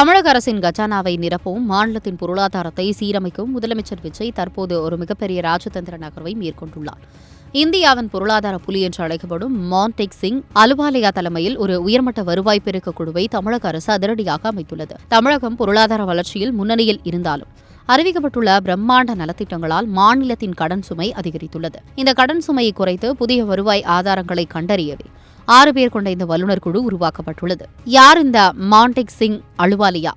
தமிழக அரசின் கஜானாவை நிரப்பவும் மாநிலத்தின் பொருளாதாரத்தை சீரமைக்கவும் முதலமைச்சர் விஜய் தற்போது ஒரு மிகப்பெரிய ராஜதந்திர நகர்வை மேற்கொண்டுள்ளார். இந்தியாவின் பொருளாதார புலி என்று அழைக்கப்படும் மான்டேக் சிங் அலுவாலியா தலைமையில் ஒரு உயர்மட்ட வருவாய் பெருக்க குழுவை தமிழக அரசு அதிரடியாக அமைத்துள்ளது. தமிழகம் பொருளாதார வளர்ச்சியில் முன்னணியில் இருந்தாலும் அறிவிக்கப்பட்டுள்ள பிரம்மாண்ட நலத்திட்டங்களால் மாநிலத்தின் கடன் சுமை அதிகரித்துள்ளது. இந்த கடன் சுமையை குறைத்து புதிய வருவாய் ஆதாரங்களை கண்டறியவே 6 பேர் கொண்ட இந்த வல்லுநர் குழு உருவாக்கப்பட்டுள்ளது. யார் இந்த மான்டேக் சிங் அலுவாலியா?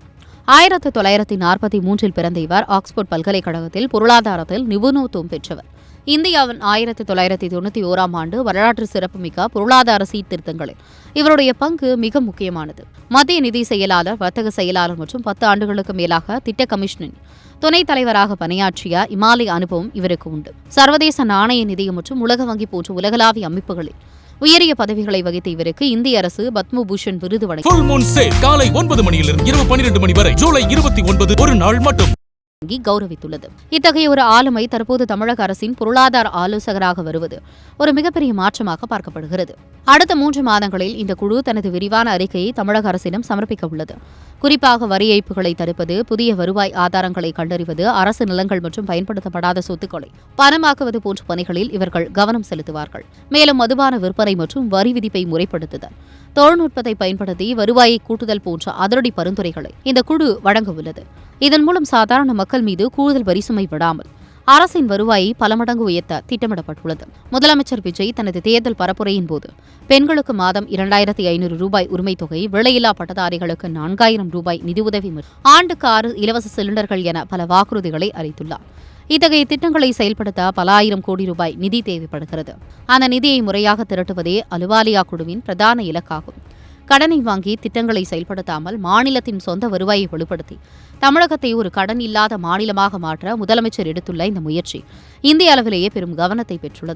1943 பிறந்த இவர் ஆக்ஸ்போர்ட் பல்கலைக்கழகத்தில் பொருளாதாரத்தில் நிபுணத்துவம் பெற்றவர். இந்தியாவின் 1991 ஆண்டு வரலாற்று சிறப்புமிக்க பொருளாதார சீர்திருத்தங்களில் இவருடைய பங்கு மிக முக்கியமானது. மத்திய நிதி செயலாளர், வர்த்தக செயலாளர் மற்றும் 10 ஆண்டுகளுக்கு மேலாக திட்ட கமிஷனின் துணைத் தலைவராக பணியாற்றிய இமாலய அனுபவம் இவருக்கு உண்டு. சர்வதேச நாணய நிதியம் மற்றும் உலக வங்கி போன்ற உலகளாவிய அமைப்புகளில் உயரிய பதவிகளை வகித்த இவருக்கு இந்திய அரசு பத்மபூஷன் விருது வழங்கி காலை 9 மணியிலிருந்து இரவு 12 மணி வரை ஜூலை 29 ஒரு நாள் மட்டும் கௌரவித்துள்ளது. இத்தகைய ஒரு ஆளுமை தற்போது தமிழக அரசின் பொருளாதார ஆலோசகராக வருவது ஒரு மிகப்பெரிய மாற்றமாக பார்க்கப்படுகிறது. அடுத்த 3 மாதங்களில் இந்த குழு தனது விரிவான அறிக்கையை தமிழக அரசிடம் சமர்ப்பிக்க உள்ளது. குறிப்பாக வரி ஏய்ப்புகளை தடுப்பது, புதிய வருவாய் ஆதாரங்களை கண்டறிவது, அரசு நிலங்கள் மற்றும் பயன்படுத்தப்படாத சொத்துக்களை பணமாக்குவது போன்ற பணிகளில் இவர்கள் கவனம் செலுத்துவார்கள். மேலும் மதுபான விற்பனை மற்றும் வரி விதிப்பை முறைப்படுத்துதல், தொழில்நுட்பத்தை பயன்படுத்தி வருவாயை கூட்டுதல் போன்ற அதிரடி பரிந்துரைகளை இந்த குழு வழங்க உள்ளது. இதன் மூலம் சாதாரண மக்கள் மீது கூடுதல் வரிசுமை விடாமல் அரசின் வருவாயை பல மடங்கு உயர்த்த திட்டமிடப்பட்டுள்ளது. முதலமைச்சர் விஜய் தனது தேர்தல் பரப்புரையின் போது பெண்களுக்கு மாதம் 2500 ரூபாய் உரிமைத் தொகை, விலையில்லா பட்டதாரிகளுக்கு 4000 ரூபாய் நிதியுதவி, ஆண்டுக்கு 6 இலவச சிலிண்டர்கள் என பல வாக்குறுதிகளை அளித்துள்ளார். இத்தகைய திட்டங்களை செயல்படுத்த பல ஆயிரம் கோடி ரூபாய் நிதி தேவைப்படுகிறது. அந்த நிதியை முறையாக திரட்டுவதே அலுவாலியா குழுவின் பிரதான இலக்காகும். கடனை வாங்கி திட்டங்களை செயல்படுத்தாமல் மாநிலத்தின் சொந்த வருவாயை வலுப்படுத்தி தமிழகத்தை ஒரு கடன் இல்லாத மாநிலமாக மாற்ற முதலமைச்சர் எடுத்துள்ள இந்த முயற்சி இந்திய அளவிலேயே பெரும் கவனத்தை பெற்றுள்ளது.